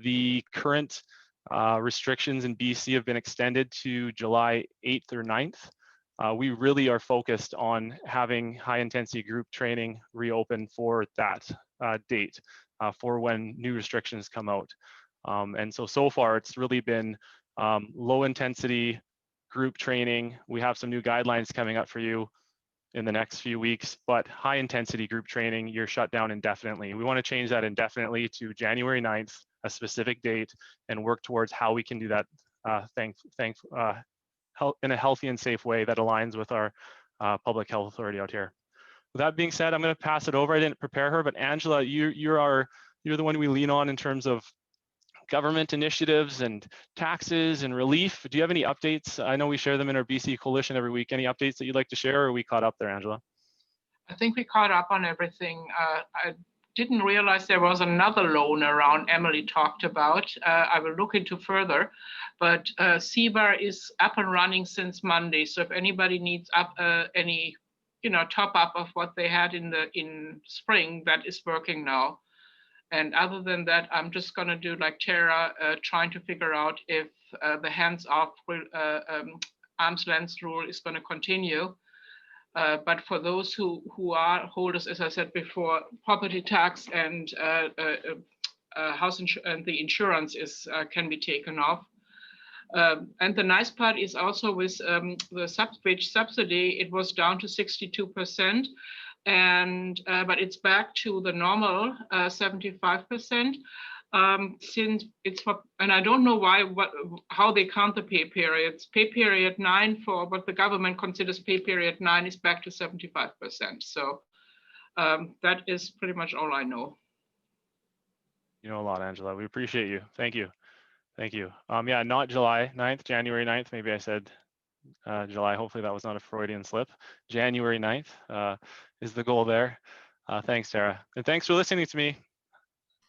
The current restrictions in BC have been extended to July 8th or 9th. We really are focused on having high intensity group training reopen for that date, for when new restrictions come out. And so far it's really been low intensity group training. We have some new guidelines coming up for you in the next few weeks, but high intensity group training, you're shut down indefinitely. We want to change that indefinitely to January 9th, a specific date, and work towards how we can do that in a healthy and safe way that aligns with our public health authority out here. With that being said, I'm going to pass it over. I didn't prepare her, but Angela, you're the one we lean on in terms of government initiatives and taxes and relief. Do you have any updates? I know we share them in our BC Coalition every week. Any updates that you'd like to share, or are we caught up there, Angela? I think we caught up on everything. I didn't realize there was another loan around Emily talked about. I will look into further, but CBAR is up and running since Monday. So if anybody needs any top up of what they had in spring, that is working now. And other than that, I'm just going to do like Tara, trying to figure out if the hands-off arm's length rule is going to continue. But for those who are holders, as I said before, property tax and house and the insurance can be taken off. And the nice part is also with the wage subsidy, it was down to 62%. And but it's back to the normal 75%, since it's for, and I don't know how they count the pay periods. Pay period 9 for what the government considers pay period 9 is back to 75%. So that is pretty much all I know. You know a lot, Angela. We appreciate you. Thank you. Thank you. Yeah, not July 9th, January 9th. Maybe I said July. Hopefully that was not a Freudian slip. January 9th is the goal there. Thanks, Sarah. And thanks for listening to me.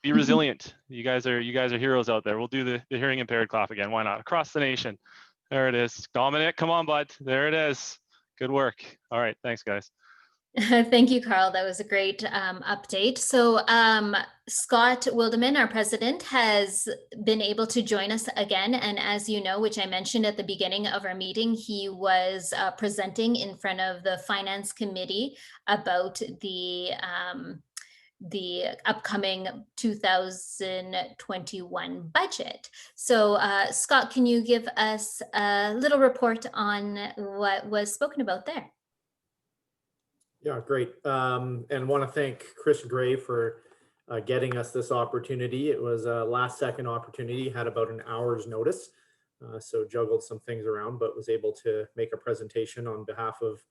Be resilient. You guys are heroes out there. We'll do the hearing impaired clap again. Why not? Across the nation. There it is. Dominic, come on, bud. There it is. Good work. All right. Thanks, guys. Thank you, Carl. That was a great update. So Scott Wildeman, our president, has been able to join us again. And as you know, which I mentioned at the beginning of our meeting, he was presenting in front of the Finance Committee about the upcoming 2021 budget. So Scott, can you give us a little report on what was spoken about there? Yeah, great. And want to thank Chris Gray for getting us this opportunity. It was a last second opportunity, had about an hour's notice. So juggled some things around, but was able to make a presentation on behalf of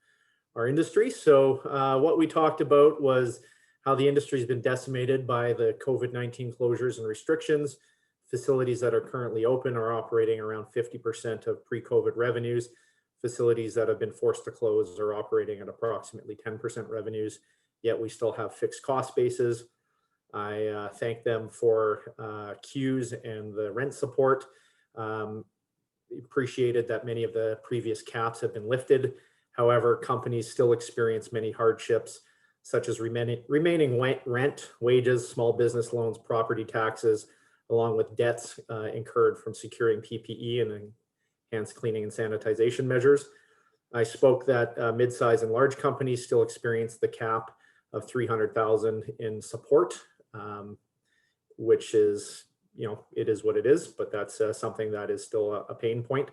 our industry. So what we talked about was how the industry has been decimated by the COVID-19 closures and restrictions. Facilities that are currently open are operating around 50% of pre-COVID revenues. Facilities that have been forced to close are operating at approximately 10% revenues, yet we still have fixed cost bases. I thank them for queues and the rent support. Appreciated that many of the previous caps have been lifted. However, companies still experience many hardships, such as remaining rent, wages, small business loans, property taxes, along with debts incurred from securing PPE and enhanced cleaning and sanitization measures. I spoke that mid-size and large companies still experience the cap of 300,000 in support, which is, it is what it is, but that's something that is still a pain point.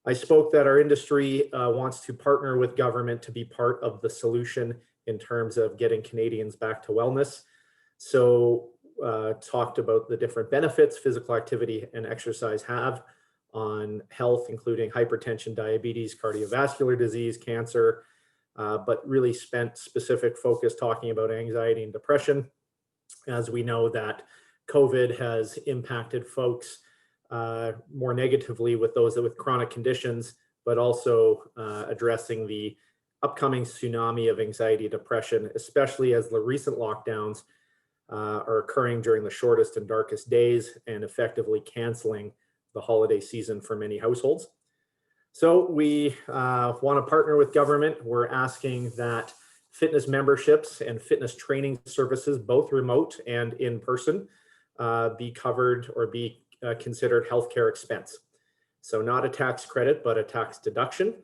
I spoke that our industry wants to partner with government to be part of the solution in terms of getting Canadians back to wellness. So talked about the different benefits physical activity and exercise have on health, including hypertension, diabetes, cardiovascular disease, cancer, but really spent specific focus talking about anxiety and depression. As we know that COVID has impacted folks more negatively with those with chronic conditions, but also addressing the upcoming tsunami of anxiety, depression, especially as the recent lockdowns are occurring during the shortest and darkest days and effectively canceling the holiday season for many households. So we want to partner with government. We're asking that fitness memberships and fitness training services, both remote and in person, be covered or be considered healthcare expense. So not a tax credit, but a tax deduction.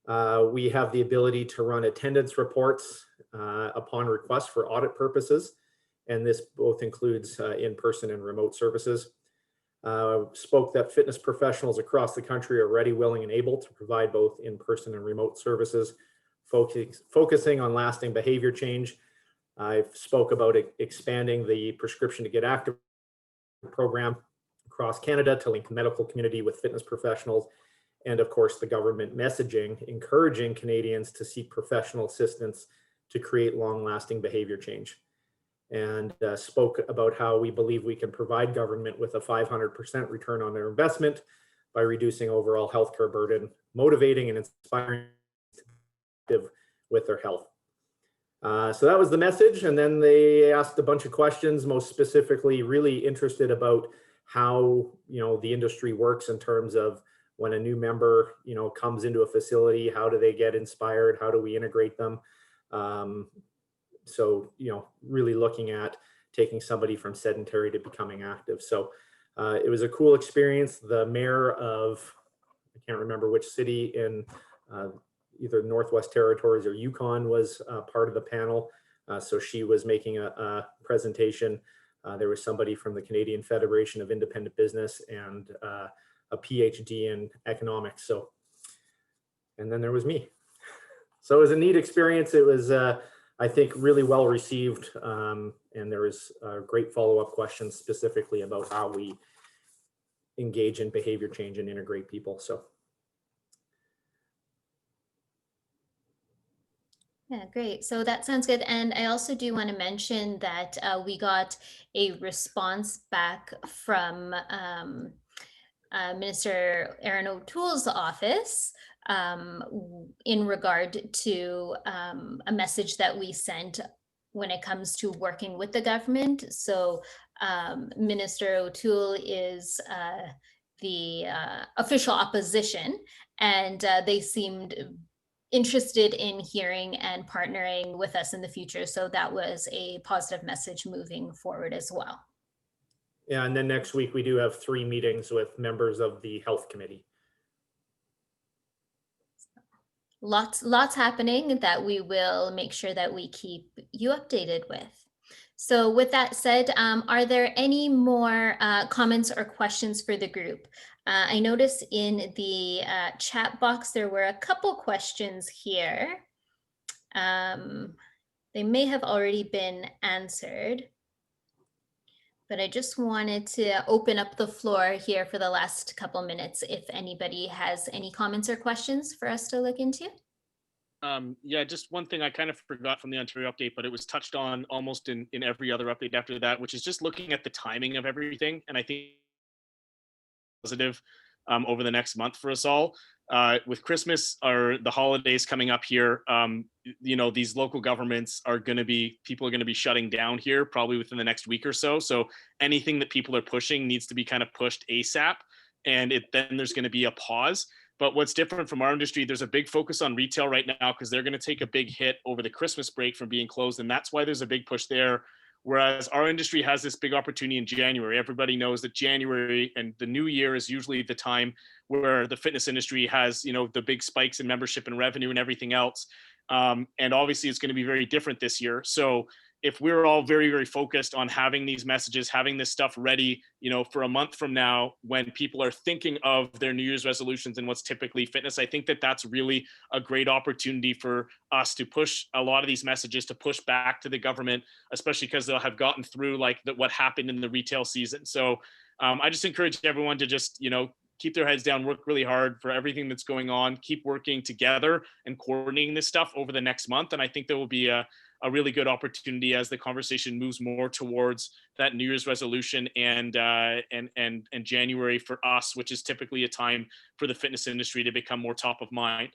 We have the ability to run attendance reports upon request for audit purposes, and this both includes in-person and remote services. Spoke that fitness professionals across the country are ready, willing, and able to provide both in-person and remote services, focusing on lasting behavior change. I spoke about expanding the Prescription to Get Active program across Canada to link the medical community with fitness professionals, and of course the government messaging encouraging Canadians to seek professional assistance to create long-lasting behavior change. And spoke about how we believe we can provide government with a 500% return on their investment by reducing overall healthcare burden, motivating and inspiring with their health. So that was the message. And then they asked a bunch of questions, most specifically really interested about how, the industry works in terms of when a new member, comes into a facility, how do they get inspired? How do we integrate them? So, really looking at taking somebody from sedentary to becoming active. So it was a cool experience. The mayor of, I can't remember which city in either Northwest Territories or Yukon was part of the panel. So she was making a presentation. There was somebody from the Canadian Federation of Independent Business and a PhD in economics. So, and then there was me. So it was a neat experience. It was, I think, really well received, and there was great follow-up questions specifically about how we engage in behavior change and integrate people. So, yeah, great. So that sounds good. And I also do want to mention that we got a response back from Minister Erin O'Toole's office in regard to a message that we sent when it comes to working with the government. So Minister O'Toole is the official opposition, and they seemed interested in hearing and partnering with us in the future. So that was a positive message moving forward as well. Yeah, and then next week we do have 3 meetings with members of the Health Committee. Lots happening that we will make sure that we keep you updated with. So with that said, are there any more comments or questions for the group? I noticed in the chat box there were a couple questions here. They may have already been answered, but I just wanted to open up the floor here for the last couple minutes if anybody has any comments or questions for us to look into. Yeah, just one thing I kind of forgot from the Ontario update, but it was touched on almost in every other update after that, which is just looking at the timing of everything. And I think positive over the next month for us all. With Christmas or the holidays coming up here, you know, these local governments are going to be, people are going to be shutting down here probably within the next week or so. So anything that people are pushing needs to be kind of pushed ASAP. And then there's going to be a pause. But what's different from our industry, there's a big focus on retail right now because they're going to take a big hit over the Christmas break from being closed. And that's why there's a big push there. Whereas our industry has this big opportunity in January. Everybody knows that January and the new year is usually the time where the fitness industry has, you know, the big spikes in membership and revenue and everything else. And obviously it's going to be very different this year. So if we're all very, very focused on having these messages, having this stuff ready, you know, for a month from now, when people are thinking of their New Year's resolutions and what's typically fitness, I think that that's really a great opportunity for us to push a lot of these messages, to push back to the government, especially because they'll have gotten through like what happened in the retail season. So I just encourage everyone to just, you know, keep their heads down, work really hard for everything that's going on, keep working together and coordinating this stuff over the next month. And I think there will be a really good opportunity as the conversation moves more towards that New Year's resolution and January for us, which is typically a time for the fitness industry to become more top of mind.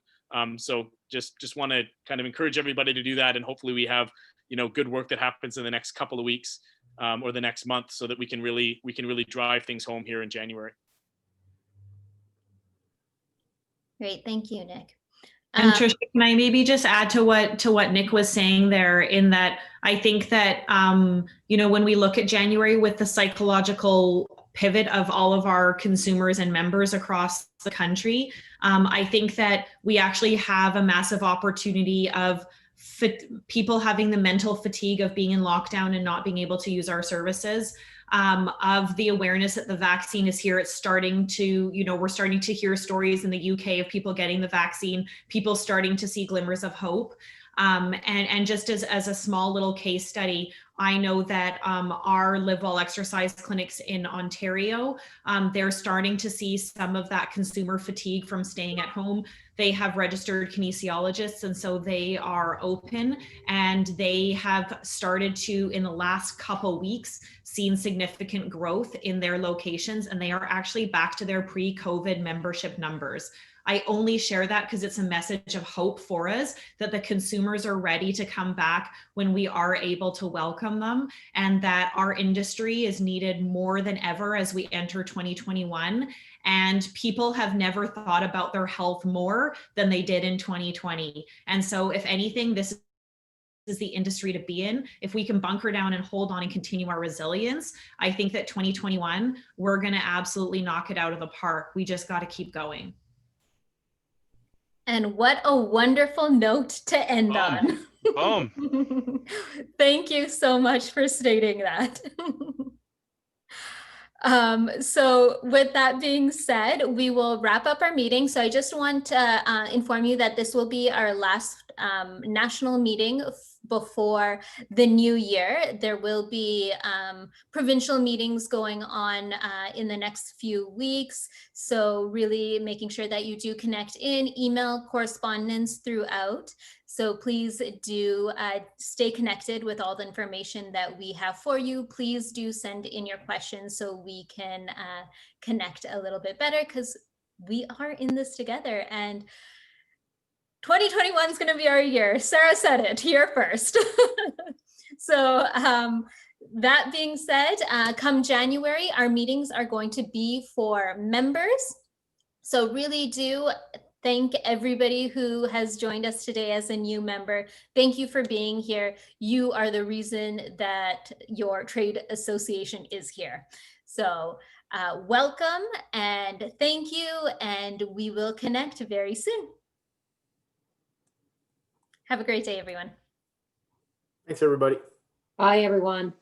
So just want to kind of encourage everybody to do that, and hopefully we have, you know, good work that happens in the next couple of weeks or the next month, so that we can really drive things home here in January. Great, thank you, Nick. And Trisha, can I maybe just add to what Nick was saying there, in that I think that, you know, when we look at January with the psychological pivot of all of our consumers and members across the country, I think that we actually have a massive opportunity of people having the mental fatigue of being in lockdown and not being able to use our services. Of the awareness that the vaccine is here. It's starting to, you know, we're starting to hear stories in the UK of people getting the vaccine, people starting to see glimmers of hope. And just as a small little case study, I know that our Live Well Exercise clinics in Ontario, they're starting to see some of that consumer fatigue from staying at home. They have registered kinesiologists, and so they are open, and they have started to, in the last couple weeks, seen significant growth in their locations, and they are actually back to their pre-COVID membership numbers. I only share that because it's a message of hope for us, that the consumers are ready to come back when we are able to welcome them, and that our industry is needed more than ever as we enter 2021. And people have never thought about their health more than they did in 2020. And so if anything, this is the industry to be in. If we can bunker down and hold on and continue our resilience, I think that 2021, we're going to absolutely knock it out of the park. We just got to keep going. And what a wonderful note to end on. Boom. Thank you so much for stating that. So with that being said, we will wrap up our meeting. So I just want to inform you that this will be our last national meeting before the new year. There will be provincial meetings going on in the next few weeks. So really making sure that you do connect in, email correspondence throughout. So please do stay connected with all the information that we have for you. Please do send in your questions so we can connect a little bit better, because we are in this together, and 2021 is going to be our year. Sarah said it here first. So that being said, come January, our meetings are going to be for members. So really do thank everybody who has joined us today as a new member. Thank you for being here. You are the reason that your trade association is here. So welcome and thank you, and we will connect very soon. Have a great day, everyone. Thanks, everybody. Bye, everyone.